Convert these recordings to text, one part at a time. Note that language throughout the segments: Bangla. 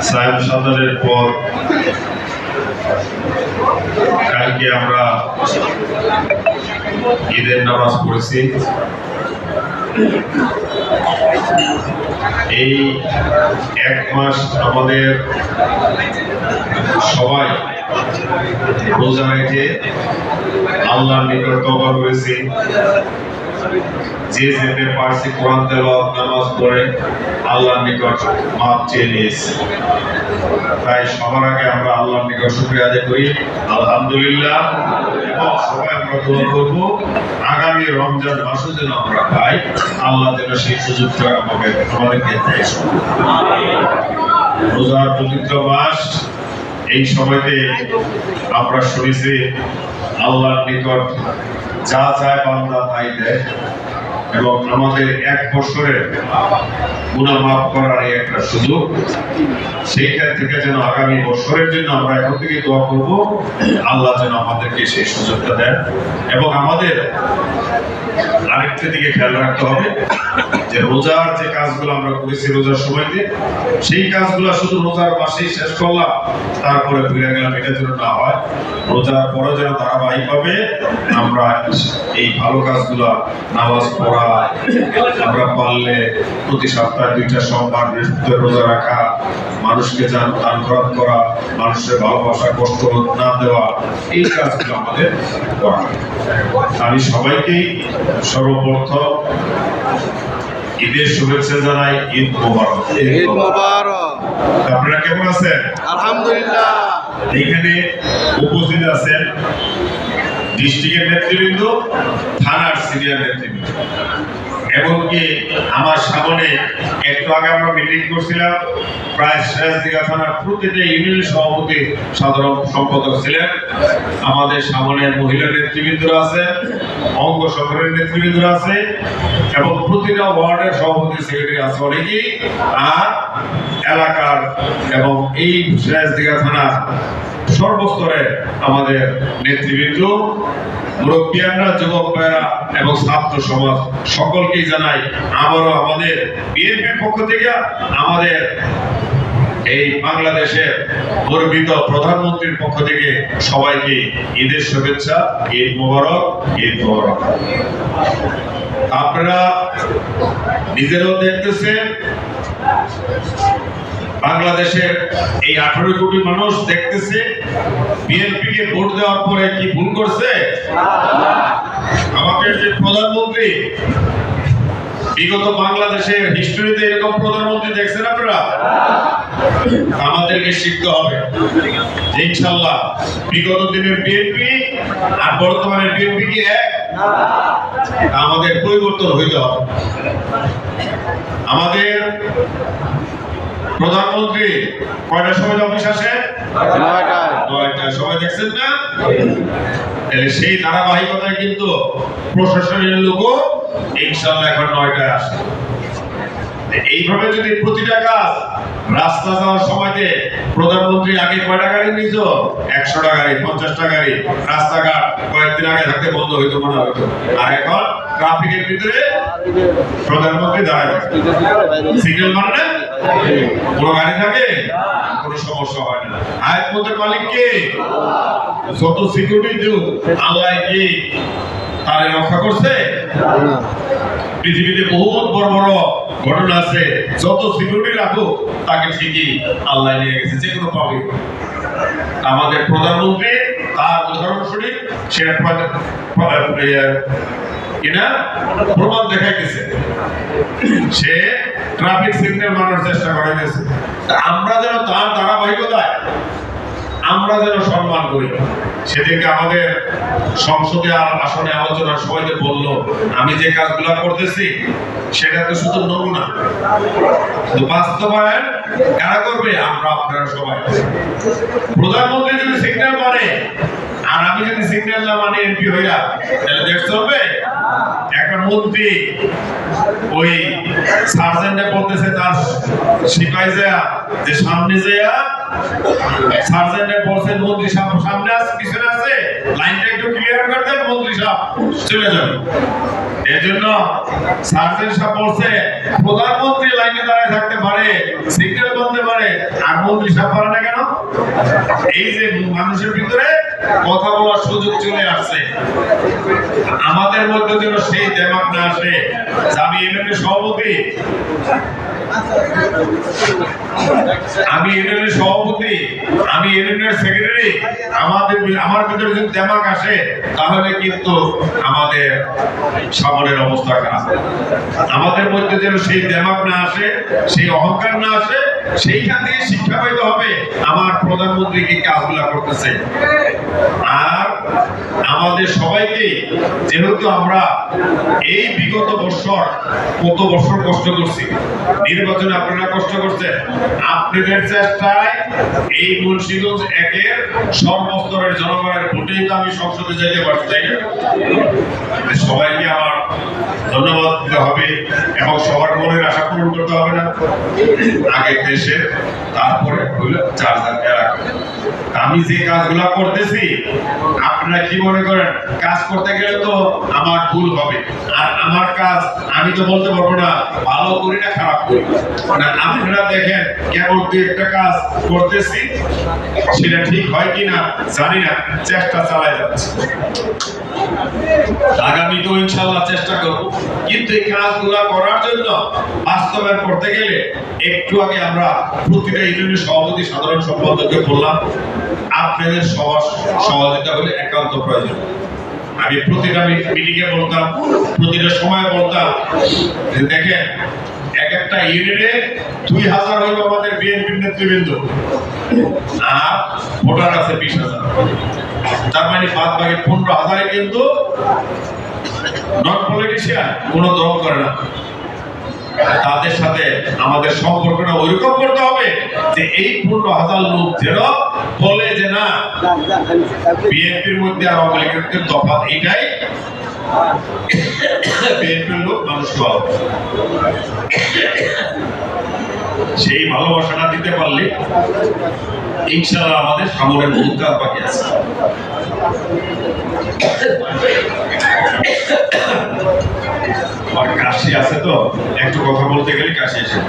সাহেব সদরের পর কালকে আমরা ঈদের নামাজ পড়েছি। এই এক মাস আমাদের সবাই রোজা রেখে আল্লাহর নিকট তওবা করেছি। যে যেতে পারছি কোরআন তেলাওয়াত নামাজ পড়ে আল্লাহর নিকট মাপ চেয়ে নিয়েছি। তাই সবার আগে আমরা আল্লাহর নিকট শুকরিয়া আদায় করি আলহামদুলিল্লাহ। এবং সবাই আমরা দোয়া করব আগামী রমজান মাসে যেন আমরা পাই, আল্লাহ যেন সেই সুযোগটা আমাদেরকে দেয়। রোজার পবিত্র মাস, এই সময়তে আমরা শুনেছি আল্লাহর নিকট যা চায় বান্দা তাই দেয়, এবং আমাদের এক বছরের গুনাহ মাফ করার এই একটা সুযোগ। সেইখান থেকে যেন আগামী বছরের জন্য আমরা এখন থেকে দোয়া করব আল্লাহ যেন আমাদেরকে সেই সুযোগটা দেন। এবং আমাদের আরেকটা দিকে খেয়াল রাখতে হবে যে রোজার যে কাজগুলো আমরা করেছি রোজার সময়তে, সেই কাজগুলো শুধু রোজার মাসেই শেষ করলাম তারপরে ভুলে গেলাম, এটা যেন না হয়। রোজার পরে যেন ধারাবাহিকভাবে আমরা এই ভালো কাজগুলো, নামাজ পড়া, আমরা পারলে প্রতি সপ্তাহে 2টা সোমবার বৃহস্পতিবার রোজা রাখা, মানুষকে দান খয়রাত করা, মানুষের ভালোবাসা কষ্ট না দেওয়া, এই কাজগুলো আমাদের করা। আমি সবাইকেই সর্বপ্রথম ঈদের শুভেচ্ছা জানাই। ঈদ মোবারক। ঈদ মোবারক। আপনারা কেমন আছেন? আলহামদুলিল্লাহ। এখানে উপস্থিত আছেন ডিস্ট্রিক্টের নেতৃবৃন্দ, থানার সিনিয়র নেতৃবৃন্দ, এমনকি আমার সামনে একটু আগে আমরা মিটিং করছিলাম, প্রায় সিরাজদিঘা থানার প্রতিটা ইউনিয়ন সভাপতি, সাধারণ সম্পাদক ছিলেন। আমাদের সামনে মহিলা নেতৃবৃন্দরা আছে, অঙ্গ সংগঠনের নেতৃবৃন্দরা আছে, এবং প্রতিটা ওয়ার্ডের সভাপতি সেক্রেটারি আছে অনেকেই। আর এলাকার এবং এই সিরাজদিঘা থানার সর্বস্তরে আমাদের নেতৃবৃন্দ, মুরব্বিয়ানরা, যুবক ভাইয়েরা এবং ছাত্র সমাজ, সকলকেই জানাই আবারও আমাদের বিএনপির পক্ষ থেকে, আমাদের এই বাংলাদেশের গর্বিত প্রধানমন্ত্রীর পক্ষ থেকে সবাইকে ঈদের শুভেচ্ছা। ঈদ মোবারক। ঈদ মোবারক। আপনারা নিজেরাও দেখতেছেন, বাংলাদেশের এই 18 কোটি মানুষ দেখতেছে বিএনপি কে ভোট দেওয়ার পরে কি ভুল করছে। আমাদের যে প্রধানমন্ত্রী, বিগত বাংলাদেশের হিস্ট্রিতে এরকম প্রধানমন্ত্রী দেখছেন আপনারা? আমাদেরকে শিখতে হবে ইনশাআল্লাহ। বিগত দিনের বিএনপি আর বর্তমানের বিএনপি কি এক? আমাদের পরিবর্তন হইতে হবে। আমাদের প্রধানমন্ত্রী কয়টার সময় অফিস আসে? 9টায়। সবাই দেখছেন না? সেই ধারাবাহিকতায় কিন্তু প্রশাসনের লোকও ইনশাআল্লাহ এখন 9টায় আসে। এইভাবে যদি প্রতিটা কাজ, রাস্তা যাওয়ার সময়তে প্রধানমন্ত্রী আগে কয়টা গাড়ি নিত? 100টা গাড়ি, 50টা গাড়ি। রাস্তাঘাট কয়েকদিন আগে থাকতে বন্ধ হইতো, মনে হইতো। আর এখন ট্রাফিকের ভিতরে প্রধানমন্ত্রী দাঁড়ায় থাকে, সিগন্যাল মানে কোনো গাড়ি থাকে, কোনো সমস্যা হয় না। আয়াত মতের মালিক কে? যত সিকিউরিটি দিও, আল্লাহ কি তারে রক্ষা করছে? পৃথিবীতে বহুত বড় বড় ঘটনা আছে, যত সিকিউরিটি রাখো তাকে ঠিকই আল্লাহ নিয়ে গেছে, যে কোনো পাবে। আমাদের প্রধানমন্ত্রী তার উদাহরণস্বরূপ সেটা প্রমাণ দেখাইতেছে। সে ট্রাফিক সিগন্যাল মানার চেষ্টা করাইতেছে। আমরা যেন তার ধারাবাহিকতায় আমরা যেন সম্মান করি। সেদিকে আমাদের সংসদে আসনে আলোচনার সময়তে বললো, আমি যে কাজগুলো করতেছি সেটা তো শুধু নমুনা, বাস্তবায়ন কারা করবে? আমরা, আপনারা সবাই। প্রধানমন্ত্রী যদি সিগন্যাল মানে আর আমি যদি সিগন্যাল না মানে এমপি হইয়া, তাহলে দেশ চলবে? একটা মন্ত্রী ওই সার্জেন্টে বলতেছে তার সিপাহি যে সামনে যেয়া, সার্জেন্টে বলছেন মন্ত্রী সাহেব সামনে আছে, পিছনে আছে, লাইনটা একটু ক্লিয়ার করে দেন, মন্ত্রী সাহেব চলে যাবে। এজন্য সার্জেন্ট সাহেব বলছে প্রধানমন্ত্রী লাইনে দাঁড়ায় থাকতে পারে, সিগন্যাল বলতে পারে, মন্ত্রী সাহেব পারে না কেন? এই যে মানুষের ভিতরে কথা বলার সুযোগ চলে আসছে, আমাদের মধ্যে যেন সেই দেমাগ না আসে। আমি ইউনিয়নের সভাপতি, আমি ইউনিয়নের সেক্রেটারি, আমার ভিতরে যদি দেমাগ আসে তাহলে কিন্তু আমাদের সামনের অবস্থা খারাপ। আমাদের মধ্যে যেন সেই দেমাগ না আসে, সেই অহংকার না আসে, সেইখান থেকে শিক্ষা পাইতে হবে আমার প্রধানমন্ত্রী কি কাজগুলা করতেছে। আর আমাদের সবাইকে, যেহেতু আমরা এই বিগত বছর কত বছর কষ্ট করছি, নির্বাচনে আপনারা কষ্ট করছেন, আপনাদের চেষ্টায় এই মুন্সিগঞ্জ একের সর্বস্তরের জনগণের ভোটেই তো আমি সংসদে যেতে পারছি, তাই না? সবাইকে আমার ধন্যবাদ দিতে হবে এবং সবার মনের আশা পূরণ করতে হবে না। আগে দেশের, তারপরে হইল 4000 এলাকা। আমি যে কাজগুলা করতেছি, আপনারা কি মনে করেন কাজ করতে গেলে তো আমার ভুল হবে, আর আমার কাজ আমি তো বলতে পারবো না ভালো করি না খারাপ করি না। আপনারা দেখেন কেবল দুই একটা কাজ করতেছি, সেটা ঠিক হয় কিনা জানি না, চেষ্টা চালাই যাচ্ছে। আগামী তো ইনশাআল্লাহ চেষ্টা করব, কিন্তু এই কাজগুলা করার জন্য বাস্তবায়ন করতে গেলে একটু আগে আমরা প্রতিটা ইউনিয়নের সভাপতি সাধারণ সম্পাদককে বললাম আপনাদের সবার সহযোগিতা হলে একান্ত প্রয়োজন। আমি প্রতিটা মিটিংয়ে বলতাম, প্রতিটা সময় বলতাম যে দেখেন এক একটা ইউনিয়নে 2000 হইল আমাদের বিএনপির নেতৃবৃন্দ, আর ভোটার আছে 20000। তার মানে বাদ বাকি 15000 কিন্তু নন পলিটিশিয়ান, কোনো দল করে না। তাদের সাথে আমাদের সম্পর্কটা ওইরকম করতে হবে যে এই 15000 লোক যেন বলে যে না বিএনপির মধ্যে আর আওয়ামী লীগের তফাৎ এটাই, বিএনপির লোক মানুষ ভালো। সেই ভালোবাসাটা দিতে পারলে ইনশাআল্লাহ আমাদের সামনের বহুত কাজ বাকি আছে। আর কাশি আছে তো, একটু কথা বলতে গেলে কাশি এসে।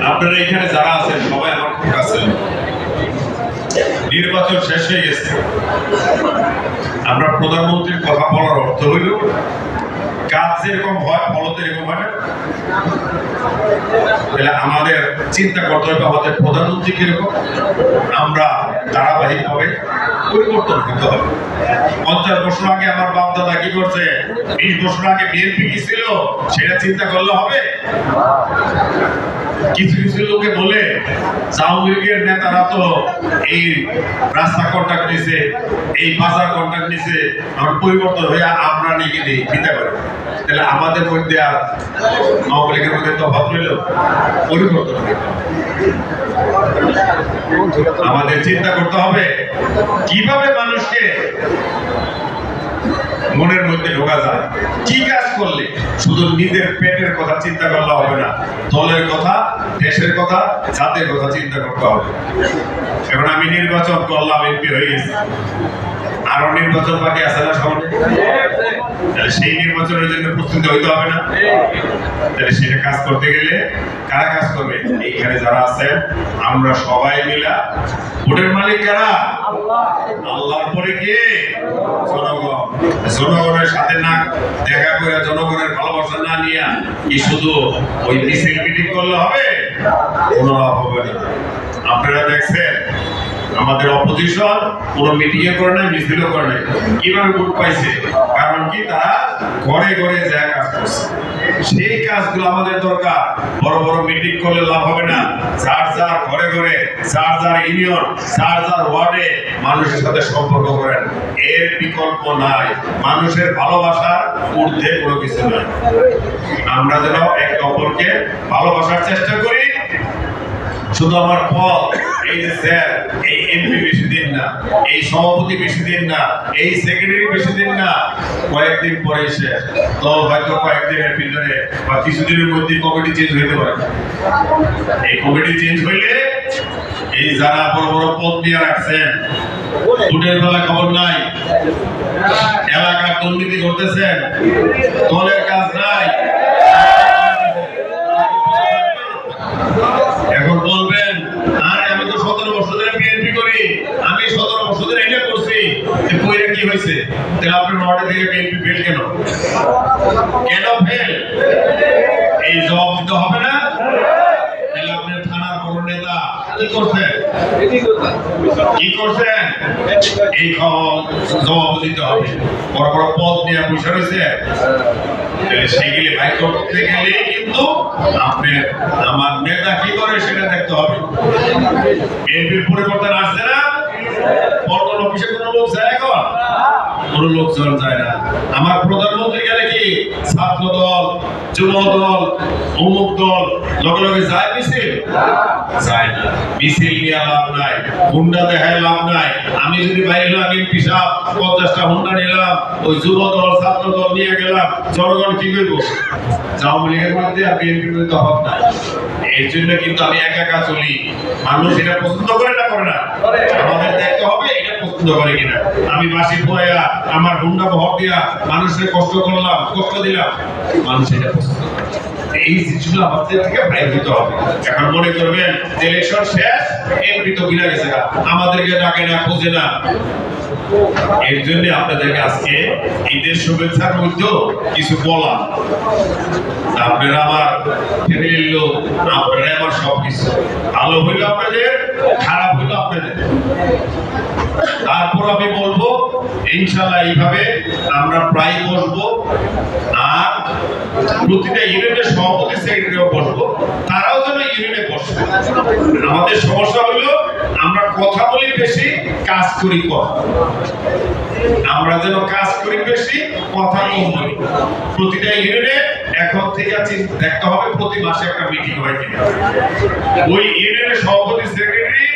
আপনারা এখানে যারা আছেন সবাই আমার খুব কাছে। নির্বাচন শেষ হয়ে গেছে, আমরা প্রধানমন্ত্রীর কথা বলার অর্থ হইল কাজ যেরকম হয় ফলত এরকম হয় না। তাহলে আমাদের চিন্তা করতে হবে আমাদের প্রধানমন্ত্রী কিরকম, আমরা ধারাবাহিকভাবে পরিবর্তন করতে হবে। 50 বছর আগে আমার বাপ দাদা কি করছে, 20 বছর আগে বিএনপি কি ছিল, সেটা চিন্তা করলে হবে। কিছু কিছু লোকে বলে আওয়ামী লীগের নেতারা তো এই রাস্তা কন্ট্রাক্ট নিছে, এই বাজার কন্ট্রাক্ট নিছে, আমার পরিবর্তন হয়ে আমরা নিয়ে নেই চিন্তা করে। তাহলে আমাদের মধ্যে আর আওয়ামী লীগের মধ্যে তো ভাব রইল পরিবর্তন। আমাদের চিন্তা করতে হবে কিভাবে মানুষকে মনের মধ্যে ঢোকা যায়, কি কাজ করলে শুধু নিজের পেটের কথা চিন্তা করলে হবে না, দলের কথা, দেশের কথা, জাতের কথা চিন্তা করতে হবে। এখন আমি নির্বাচন করলাম, এমপি হয়ে গেছি, আরো নির্বাচন বাকি আছে না সামনে, তাহলে সেই নির্বাচনের জন্য প্রস্তুতি হইতে হবে না? তাহলে সেটা কাজ করতে গেলে কারা কাজ করবে? এইখানে যারা আছেন আমরা সবাই মিলা। ভোটের মালিক কারা? আল্লাহর পরে কে? জনগণ। জনগণের সাথে না দেখা করে, জনগণের ভালোবাসা না নিয়ে কি শুধু ওই মিছিল মিটিং করলে হবে? কোনো লাভ হবে না। আপনারা দেখছেন আমাদের অপোজিশন কোনো মিটিং এ করে নাই, মিছিলও করে নাই। কিভাবে ভোট পাইছে? কারণ কি তারা ঘরে ঘরে যা কাজ করছে। সেই কাজগুলো আমাদের দরকার। বড় বড় মিটিং করলে লাভ হবে না। যার যার ঘরে ঘরে, যার যার ইউনিয়ন, যার যার ওয়ার্ডে মানুষের সাথে সম্পর্ক করেন, এর বিকল্প নাই। মানুষের ভালোবাসার ঊর্ধ্বে কোনো কিছু নাই। আমরা যেন একে অপরকে ভালোবাসার চেষ্টা করি। শুধু আমার পথ এই যে স্যার, এই এমপি বেশি দিন না, এই সভাপতি বেশি দিন না, এই সেক্রেটারি বেশি দিন না, কয়েকদিন পরে শেষ। তো হয়তো কয়েকদিনের ভিতরে বা কিছুদিনের মধ্যে কমিটি চেঞ্জ হইতে পারে। এই কমিটি চেঞ্জ হইলে এই যারা বড় বড় পদ নিয়ে রাখছেন, ভোটের বেলা খবর নাই, এলাকার দুর্নীতি করতেছেন, দলের কাজ নাই, কেন ফেল? এই জবাব দিতে হবে না? তাহলে আপনার থানার বড় নেতা কি করছেন? কি করছেন? এই জবাব দিতে হবে। বড় বড় পদ নিয়ে বসে রয়েছে, সেগুলি ভাই করতে গেলে কিন্তু আপনার আমার নেতা কি করে সেটা দেখতে হবে। বিএনপির পরিবর্তন আসছে না? পল্টন অফিসে কোনো লোক যায় এখন? কোনো লোকজন যায় না। আমার প্রধানমন্ত্রী গেলে কি ছাত্র দল, যুব দল, অমুক দল লগে লগে যায় মিছিল? যায় না। মিছিল নিয়ে লাভ নাই, হুন্ডা দেখায় লাভ নাই। আমি যদি বাইরে হলাম এমপি সাহেব 50টা হুন্ডা নিলাম, ওই যুব দল ছাত্র দল নিয়ে গেলাম, জনগণ কি করব? আওয়ামী লীগের মধ্যে আর বিএনপির মধ্যে তফাৎ নাই। এর জন্য কিন্তু আমি একা একা চলি। মানুষ এটা পছন্দ করে না করে না? আমাদের দেখতে হবে এটা পছন্দ করে কিনা। আমি বাসি পোয়া আমার হুন্ডা ভর দিয়া মানুষের কষ্ট করলাম, কষ্ট দিলাম, মানুষ এটা পছন্দ করে। এই জিনিসগুলো আমাদের থেকে বাইরে দিতে হবে। এখন মনে করবেন ইলেকশন শেষ, এমপি তো বিনা গেছে, আমাদেরকে ডাকে না, খোঁজে না। এর জন্য আপনাদেরকে আজকে ঈদের শুভেচ্ছার মধ্যে কিছু বলা। আপনারা আমার ফ্যামিলির লোক, আপনারা আমার সবকিছু। ভালো হইলো আপনাদের, খারাপ হইলো আপনাদের। তারপর আমি বলবো ইনশাআল্লাহ এইভাবে আমরা প্রায় বসবো। আর প্রতিটা ইউনিটের সভাপতি সেক্রেটারিও বসবো, তারাও যেন ইউনিটে বসে। আমাদের সমস্যা হলো আমরা কথা বলি বেশি, কাজ করি কম। আমরা যেন কাজ করি বেশি, কথা কম বলি। প্রতিটা ইউনিটে এখন থেকে দেখতে হবে প্রতি মাসে একটা মিটিং হয় কিনা। ওই ইউনিটের সভাপতি সেক্রেটারি,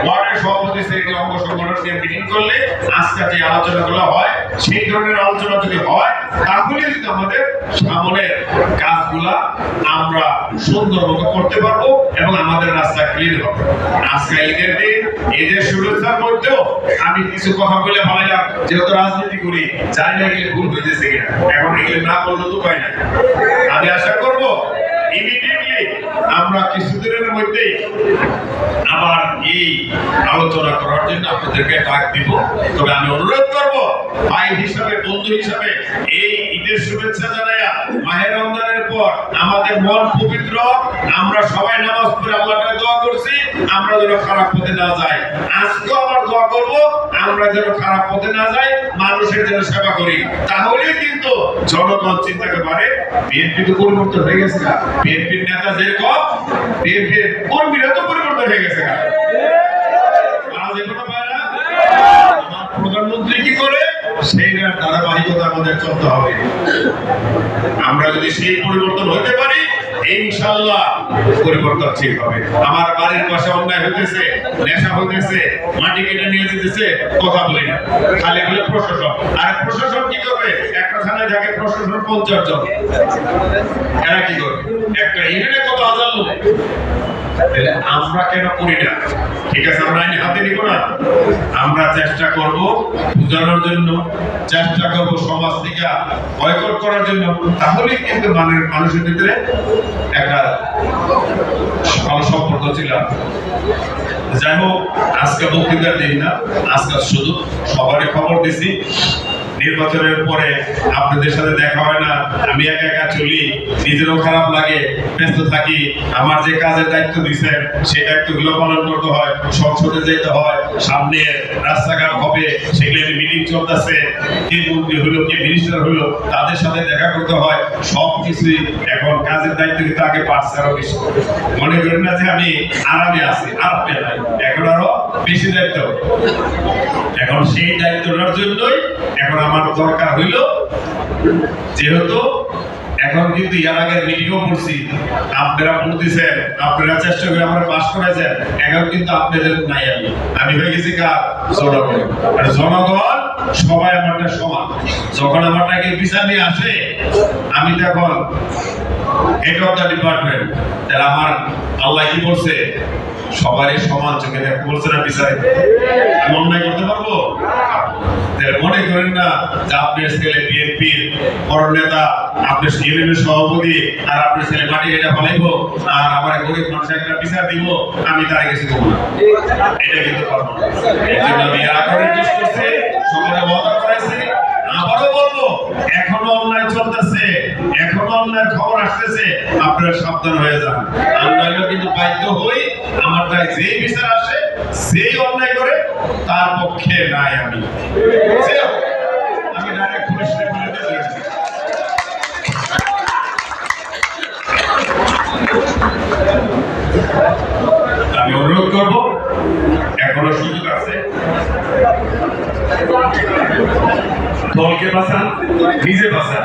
ওয়ার্ডের সভাপতি সেক্রেটারি অঙ্গ সংগঠন নিয়ে মিটিং করলে আজকে যে আলোচনাগুলো হয় সেই ধরনের আলোচনা যদি হয়, তাহলে কিন্তু আমাদের সামনের কাজগুলা আমরা সুন্দর মতো করতে পারবো এবং আমাদের রাস্তা ক্লিয়ার হবে। আজকে ঈদের দিন, ঈদের শুভেচ্ছার মধ্যেও আমি কিছু কথা বলে ভাবলাম, যেহেতু রাজনীতি করি জানি না এগুলো ভুল হয়েছে কিনা। এখন এগুলো না বললে তো পাই না। আমি আশা করবো ইমিডিয়েটলি আমরা কিছুদিনের মধ্যেই আবার এই আলোচনা করার জন্য আপনাদেরকে ডাক দিব। তবে আমি অনুরোধ করবো ভাই হিসাবে, বন্ধু হিসাবে এই ঈদের শুভেচ্ছা জানাইয়া মাহে রমজানের পর আমাদের মন পবিত্র, আমরা সবাই নামাজ পড়ে আল্লাহকে দোয়া করছি আমরা যেন খারাপ পথে না যাই। আজকেও আবার দোয়া করবো আমরা যেন খারাপ পথে না যাই, মানুষের যেন সেবা করি। তাহলেই কিন্তু জনগণ চিন্তা করতে পারে বিএনপি তো পরিবর্তন হয়ে গেছে, বিএনপির নেতা যেরকম বিএনপির কর্মীরা তো পরিবর্তন হয়ে গেছে। প্রধানমন্ত্রী কি করে সেইটার ধারাবাহিকতা আমাদের চলতে হবে। আমরা যদি সেই পরিবর্তন হতে পারি ইনশাআল্লাহ পরিবর্তন ঠিক হবে। আমার বাড়ির পাশে অন্যায় হইতেছে, নেশা হইতেছে, মাটি কেটে নিয়ে যেতেছে, কথা বলি না, খালি বলে প্রশাসন। আর প্রশাসন কি করবে? একটা থানায় থাকে প্রশাসন 50 জন, এরা কি করবে? একটা ইউনিটে কত হাজার লোক। আমরা কেন করি না? ঠিক আছে, আমরা আইন হাতে নিব না। আমরা চেষ্টা করব বোঝানোর জন্য, চেষ্টা করব সমাজ থেকে বয়কট করার জন্য। তাহলেই কিন্তু মানুষের ভিতরে একটা ভালো সম্পর্ক ছিল। যাই হোক, আজকে বক্তৃতার দিন না, আজকে শুধু সবারই খবর দিছি। নির্বাচনের পরে আপনাদের সাথে দেখা হয় না, আমি একা একা চলি, নিজেরও খারাপ লাগে, ব্যস্ত থাকি। আমার যে কাজের দায়িত্ব দিচ্ছেন সেই দায়িত্বগুলো পালন করতে হয়, সংসদে যেতে হয়, সামনে রাস্তাঘাট হবে, সেগুলো মিটিং চলতেছে, কে মন্ত্রী হলো, কে মিনিস্টার হলো, তাদের সাথে দেখা করতে হয়। সব কিছুই এখন কাজের দায়িত্ব কিন্তু আগে পারছে আরো বেশি। মনে করেন না যে আমি আরামে আছি, আরামে নাই, এখন আরো বেশি দায়িত্ব। এখন সেই দায়িত্বটার জন্যই এখন আমার দরকার হইল, যেহেতু এখন কিন্তু ইয়ার আগের মিটিংও করছি, আপনারা পড়তেছেন, আপনারা চেষ্টা করে আমরা পাস করেছেন, এখন কিন্তু আপনাদের নাই। আমি হয়ে গেছি কার? জনগণ। আর জনগণ সবাই আমারটা সমান। যখন আমারটাকে বিচার নিয়ে আসে, আমি তখন হেড অফ দ্য ডিপার্টমেন্ট, তাহলে আমার আল্লাহ কি বলছে? সবারই সমান চোখে দেখতে বলছে না বিচারে? আমি অন্যায় করতে পারবো? মনে করেন না যে আপনার ছেলে বিএনপির বড় নেতা, আপনার ইউনিয়নের সভাপতি, আর আপনার ছেলে মাটি কেটে ফেলাইবো আর আমার গরিব মানুষ একটা বিচার দিব, আমি তার কিছু করবো না। এটা কিন্তু পারবো না। এই জন্য আমি আগ্রহ করছি, সবাই ওয়াদা করেছি, আবারও বলবো এখনো অন্যায় চলতেছে, এখনো অন্যায় খবর আসতেছে, আপনারা সাবধান হয়ে যান। আর নইলে কিন্তু বাধ্য হই আমার তাই যেই বিচার আসে সেই অন্যায় করে তার পক্ষে নাই আমি ডাইরেক্ট পুলিশে বলে দিয়েছি। আমি অনুরোধ করব, এখনো সুযোগ আছে, দলকে বাঁচান, নিজে বাঁচান।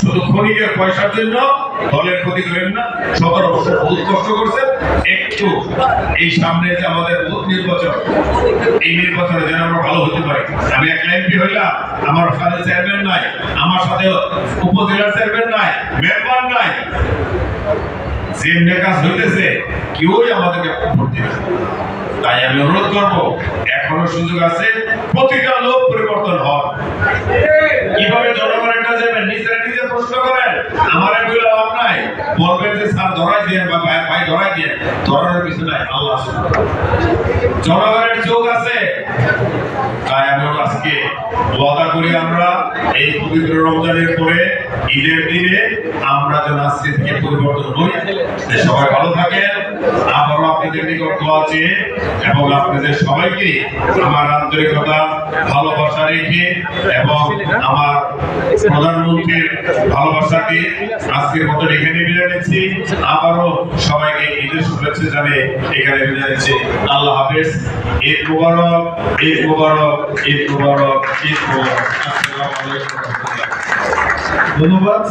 শুধু ক্ষণিকের পয়সার জন্য দলের ক্ষতি করেন না। 17 বছর বহুত কষ্ট করছেন, একটু এই সামনে যে আমাদের ভোট নির্বাচন, এই নির্বাচনে যেন আমরা ভালো হতে পারি। আমি এক এমপি হইলাম, আমার সাথে চেয়ারম্যান নাই, আমার সাথে উপজেলার চেয়ারম্যান নাই, মেম্বার নাই, যে কাজ হইতেছে কেউই আমাদেরকে ভোট দিবে। তাই আমি অনুরোধ করব, এখনো সুযোগ আছে, প্রতিটা লোক পরিবর্তন হন। কিভাবে জনগণের কাছে যাবেন নিজেরা নিজে প্রশ্ন করেন। আমার এগুলো লাভ নাই, বলবেন যে স্যার ধরাই দিয়ে বা ভাই ধরাই দিয়ে, ধরানোর কিছু নাই। আল্লাহ জনগণের যোগ আছে। তাই আমি আজকে ওয়াদা করি, আমরা এই পবিত্র রমজানের পরে ঈদের দিনে আমরা যেন আজকে থেকে পরিবর্তন হই। সবাই ভালো থাকেন। আবারও আপনাদের নিকট দোয়া চেয়ে এবং আপনাদের সবাইকে আমার আন্তরিকতা ভালোবাসা রেখে এবং আমার প্রধানমন্ত্রীর ভালোবাসাকে আজকের মতো এখানে বিদায় নিচ্ছি। আবারও সবাইকে ঈদের শুভেচ্ছা জানিয়ে এখানে বিদায় নিচ্ছি। আল্লাহ হাফেজ। ঈদ মুবারক, ঈদ মুবারক, ঈদ মুবারক, ঈদ মুবারক। আসসালামু আলাইকুম। ধন্যবাদ।